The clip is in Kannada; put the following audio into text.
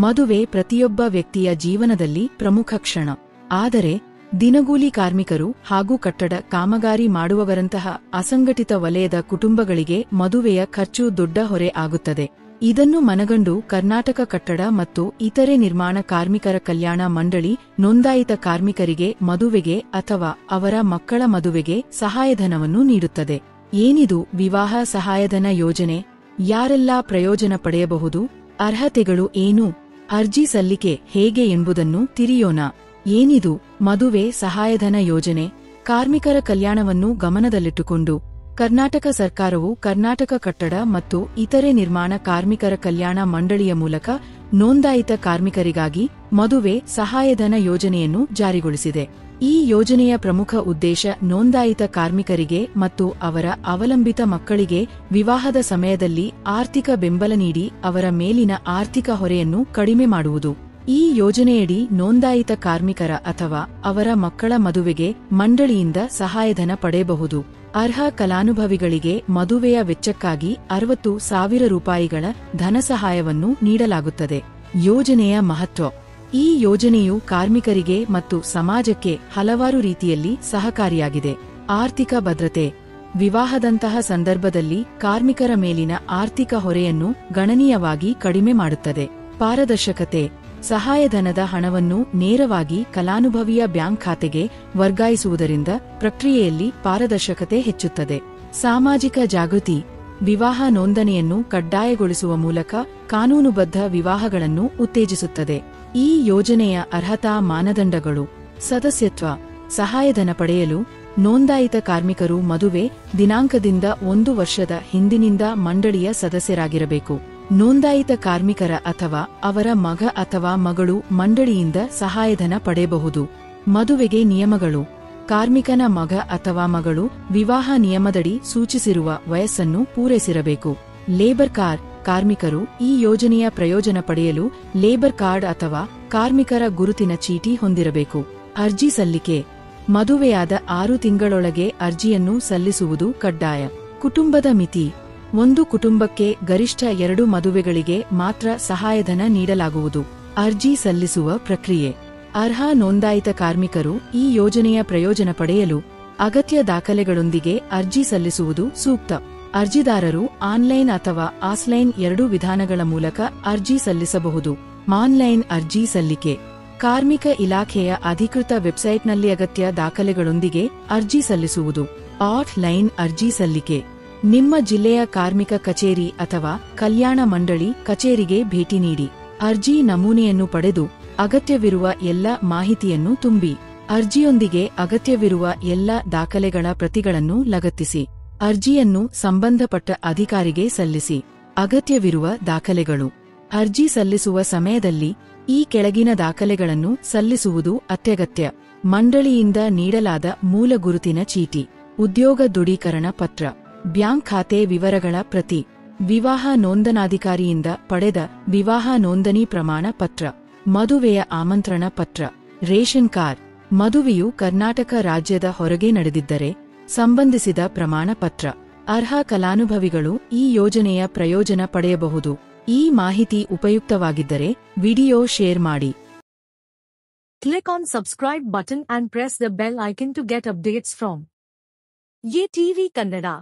ಮದುವೆ ಪ್ರತಿಯೊಬ್ಬ ವ್ಯಕ್ತಿಯ ಜೀವನದಲ್ಲಿ ಪ್ರಮುಖ ಕ್ಷಣ. ಆದರೆ ದಿನಗೂಲಿ ಕಾರ್ಮಿಕರು ಹಾಗೂ ಕಟ್ಟಡ ಕಾಮಗಾರಿ ಮಾಡುವವರಂತಹ ಅಸಂಘಟಿತ ವಲಯದ ಕುಟುಂಬಗಳಿಗೆ ಮದುವೆಯ ಖರ್ಚು ದೊಡ್ಡ ಹೊರೆ ಆಗುತ್ತದೆ. ಇದನ್ನು ಮನಗಂಡು ಕರ್ನಾಟಕ ಕಟ್ಟಡ ಮತ್ತು ಇತರೆ ನಿರ್ಮಾಣ ಕಾರ್ಮಿಕರ ಕಲ್ಯಾಣ ಮಂಡಳಿ ನೋಂದಾಯಿತ ಕಾರ್ಮಿಕರಿಗೆ ಮದುವೆಗೆ ಅಥವಾ ಅವರ ಮಕ್ಕಳ ಮದುವೆಗೆ ಸಹಾಯಧನವನ್ನು ನೀಡುತ್ತದೆ. ಏನಿದು ವಿವಾಹ ಸಹಾಯಧನ ಯೋಜನೆ? ಯಾರೆಲ್ಲಾ ಪ್ರಯೋಜನ ಪಡೆಯಬಹುದು? ಅರ್ಹತೆಗಳು ಏನು? ಅರ್ಜಿ ಸಲ್ಲಿಕೆ ಹೇಗೆ ಎಂಬುದನ್ನು ತಿಳಿಯೋಣ. ಏನಿದು ಮದುವೆ ಸಹಾಯಧನ ಯೋಜನೆ? ಕಾರ್ಮಿಕರ ಕಲ್ಯಾಣವನ್ನು ಗಮನದಲ್ಲಿಟ್ಟುಕೊಂಡು ಕರ್ನಾಟಕ ಸರ್ಕಾರವು ಕರ್ನಾಟಕ ಕಟ್ಟಡ ಮತ್ತು ಇತರೆ ನಿರ್ಮಾಣ ಕಾರ್ಮಿಕರ ಕಲ್ಯಾಣ ಮಂಡಳಿಯ ಮೂಲಕ ನೋಂದಾಯಿತ ಕಾರ್ಮಿಕರಿಗಾಗಿ ಮದುವೆ ಸಹಾಯಧನ ಯೋಜನೆಯನ್ನು ಜಾರಿಗೊಳಿಸಿದೆ. ಈ ಯೋಜನೆಯ ಪ್ರಮುಖ ಉದ್ದೇಶ ನೋಂದಾಯಿತ ಕಾರ್ಮಿಕರಿಗೆ ಮತ್ತು ಅವರ ಅವಲಂಬಿತ ಮಕ್ಕಳಿಗೆ ವಿವಾಹದ ಸಮಯದಲ್ಲಿ ಆರ್ಥಿಕ ಬೆಂಬಲ ನೀಡಿ ಅವರ ಮೇಲಿನ ಆರ್ಥಿಕ ಹೊರೆಯನ್ನು ಕಡಿಮೆ ಮಾಡುವುದು. ಈ ಯೋಜನೆಯಡಿ ನೋಂದಾಯಿತ ಕಾರ್ಮಿಕರ ಅಥವಾ ಅವರ ಮಕ್ಕಳ ಮದುವೆಗೆ ಮಂಡಳಿಯಿಂದ ಸಹಾಯಧನ ಪಡೆಯಬಹುದು. ಅರ್ಹ ಫಲಾನುಭವಿಗಳಿಗೆ ಮದುವೆಯ ವೆಚ್ಚಕ್ಕಾಗಿ 60,000 ರೂಪಾಯಿಗಳ ಧನಸಹಾಯವನ್ನು ನೀಡಲಾಗುತ್ತದೆ. ಯೋಜನೆಯ ಮಹತ್ವ. ಈ ಯೋಜನೆಯು ಕಾರ್ಮಿಕರಿಗೆ ಮತ್ತು ಸಮಾಜಕ್ಕೆ ಹಲವಾರು ರೀತಿಯಲ್ಲಿ ಸಹಕಾರಿಯಾಗಿದೆ. ಆರ್ಥಿಕ ಭದ್ರತೆ. ವಿವಾಹದಂತಹ ಸಂದರ್ಭದಲ್ಲಿ ಕಾರ್ಮಿಕರ ಮೇಲಿನ ಆರ್ಥಿಕ ಹೊರೆಯನ್ನು ಗಣನೀಯವಾಗಿ ಕಡಿಮೆ ಮಾಡುತ್ತದೆ. ಪಾರದರ್ಶಕತೆ. ಸಹಾಯಧನದ ಹಣವನ್ನು ನೇರವಾಗಿ ಫಲಾನುಭವಿಯ ಬ್ಯಾಂಕ್ ಖಾತೆಗೆ ವರ್ಗಾಯಿಸುವುದರಿಂದ ಪ್ರಕ್ರಿಯೆಯಲ್ಲಿ ಪಾರದರ್ಶಕತೆ ಹೆಚ್ಚುತ್ತದೆ. ಸಾಮಾಜಿಕ ಜಾಗೃತಿ. ವಿವಾಹ ನೋಂದಣಿಯನ್ನು ಕಡ್ಡಾಯಗೊಳಿಸುವ ಮೂಲಕ ಕಾನೂನುಬದ್ಧ ವಿವಾಹಗಳನ್ನು ಉತ್ತೇಜಿಸುತ್ತದೆ. ಈ ಯೋಜನೆಯ ಅರ್ಹತಾ ಮಾನದಂಡಗಳು. ಸದಸ್ಯತ್ವ. ಸಹಾಯಧನ ಪಡೆಯಲು ನೋಂದಾಯಿತ ಕಾರ್ಮಿಕರು ಮದುವೆ ದಿನಾಂಕದಿಂದ 1 ವರ್ಷದ ಹಿಂದಿನಿಂದ ಮಂಡಳಿಯ ಸದಸ್ಯರಾಗಿರಬೇಕು. ನೋಂದಾಯಿತ ಕಾರ್ಮಿಕರ ಅಥವಾ ಅವರ ಮಗ ಅಥವಾ ಮಗಳು ಮಂಡಳಿಯಿಂದ ಸಹಾಯಧನ ಪಡೆಯಬಹುದು. ಮದುವೆಗೆ ನಿಯಮಗಳು. ಕಾರ್ಮಿಕನ ಮಗ ಅಥವಾ ಮಗಳು ವಿವಾಹ ನಿಯಮದಡಿ ಸೂಚಿಸಿರುವ ವಯಸ್ಸನ್ನು ಪೂರೈಸಿರಬೇಕು. Labour card. ಕಾರ್ಮಿಕರು ಈ ಯೋಜನೆಯ ಪ್ರಯೋಜನ ಪಡೆಯಲು ಲೇಬರ್ ಕಾರ್ಡ್ ಅಥವಾ ಕಾರ್ಮಿಕರ ಗುರುತಿನ ಚೀಟಿ ಹೊಂದಿರಬೇಕು. ಅರ್ಜಿ ಸಲ್ಲಿಕೆ. ಮದುವೆಯಾದ 6 ತಿಂಗಳೊಳಗೆ ಅರ್ಜಿಯನ್ನು ಸಲ್ಲಿಸುವುದು ಕಡ್ಡಾಯ. ಕುಟುಂಬದ ಮಿತಿ. ಒಂದು ಕುಟುಂಬಕ್ಕೆ ಗರಿಷ್ಠ 2 ಮದುವೆಗಳಿಗೆ ಮಾತ್ರ ಸಹಾಯಧನ ನೀಡಲಾಗುವುದು. ಅರ್ಜಿ ಸಲ್ಲಿಸುವ ಪ್ರಕ್ರಿಯೆ. ಅರ್ಹ ನೋಂದಾಯಿತ ಕಾರ್ಮಿಕರು ಈ ಯೋಜನೆಯ ಪ್ರಯೋಜನ ಪಡೆಯಲು ಅಗತ್ಯ ದಾಖಲೆಗಳೊಂದಿಗೆ ಅರ್ಜಿ ಸಲ್ಲಿಸುವುದು ಸೂಕ್ತ. ಅರ್ಜಿದಾರರು ಆನ್ಲೈನ್ ಅಥವಾ ಆಫ್ಲೈನ್ ಎರಡೂ ವಿಧಾನಗಳ ಮೂಲಕ ಅರ್ಜಿ ಸಲ್ಲಿಸಬಹುದು. ಆನ್ಲೈನ್ ಅರ್ಜಿ ಸಲ್ಲಿಕೆ. ಕಾರ್ಮಿಕ ಇಲಾಖೆಯ ಅಧಿಕೃತ ವೆಬ್ಸೈಟ್ನಲ್ಲಿ ಅಗತ್ಯ ದಾಖಲೆಗಳೊಂದಿಗೆ ಅರ್ಜಿ ಸಲ್ಲಿಸುವುದು. ಆಫ್ಲೈನ್ ಅರ್ಜಿ ಸಲ್ಲಿಕೆ. ನಿಮ್ಮ ಜಿಲ್ಲೆಯ ಕಾರ್ಮಿಕ ಕಚೇರಿ ಅಥವಾ ಕಲ್ಯಾಣ ಮಂಡಳಿ ಕಚೇರಿಗೆ ಭೇಟಿ ನೀಡಿ ಅರ್ಜಿ ನಮೂನೆಯನ್ನು ಪಡೆದು ಅಗತ್ಯವಿರುವ ಎಲ್ಲ ಮಾಹಿತಿಯನ್ನು ತುಂಬಿ ಅರ್ಜಿಯೊಂದಿಗೆ ಅಗತ್ಯವಿರುವ ಎಲ್ಲ ದಾಖಲೆಗಳ ಪ್ರತಿಗಳನ್ನು ಲಗತ್ತಿಸಿ ಅರ್ಜಿಯನ್ನು ಸಂಬಂಧಪಟ್ಟ ಅಧಿಕಾರಿಗೆ ಸಲ್ಲಿಸಿ. ಅಗತ್ಯವಿರುವ ದಾಖಲೆಗಳು. ಅರ್ಜಿ ಸಲ್ಲಿಸುವ ಸಮಯದಲ್ಲಿ ಈ ಕೆಳಗಿನ ದಾಖಲೆಗಳನ್ನು ಸಲ್ಲಿಸುವುದು ಅತ್ಯಗತ್ಯ. ಮಂಡಳಿಯಿಂದ ನೀಡಲಾದ ಮೂಲ ಗುರುತಿನ ಚೀಟಿ, ಉದ್ಯೋಗ ದೃಢೀಕರಣ ಪತ್ರ, ಬ್ಯಾಂಕ್ ಖಾತೆ ವಿವರಗಳ ಪ್ರತಿ, ವಿವಾಹ ನೋಂದಣಾಧಿಕಾರಿಯಿಂದ ಪಡೆದ ವಿವಾಹ ನೋಂದಣಿ ಪ್ರಮಾಣ ಪತ್ರ, ಮದುವೆಯ ಆಮಂತ್ರಣ ಪತ್ರ, ರೇಷನ್ ಕಾರ್ಡ್. ಮದುವೆಯು ಕರ್ನಾಟಕ ರಾಜ್ಯದ ಹೊರಗೆ ನಡೆದಿದ್ದರೆ ಸಂಬಂಧಿಸಿದ ಪ್ರಮಾಣ ಪತ್ರ. ಅರ್ಹ ಫಲಾನುಭವಿಗಳು ಈ ಯೋಜನೆಯ ಪ್ರಯೋಜನ ಪಡೆಯಬಹುದು. ಈ ಮಾಹಿತಿ ಉಪಯುಕ್ತವಾಗಿದ್ದರೆ ವಿಡಿಯೋ ಶೇರ್ ಮಾಡಿ. Click on subscribe button and press the bell icon to get updates from Ye TV Kannada.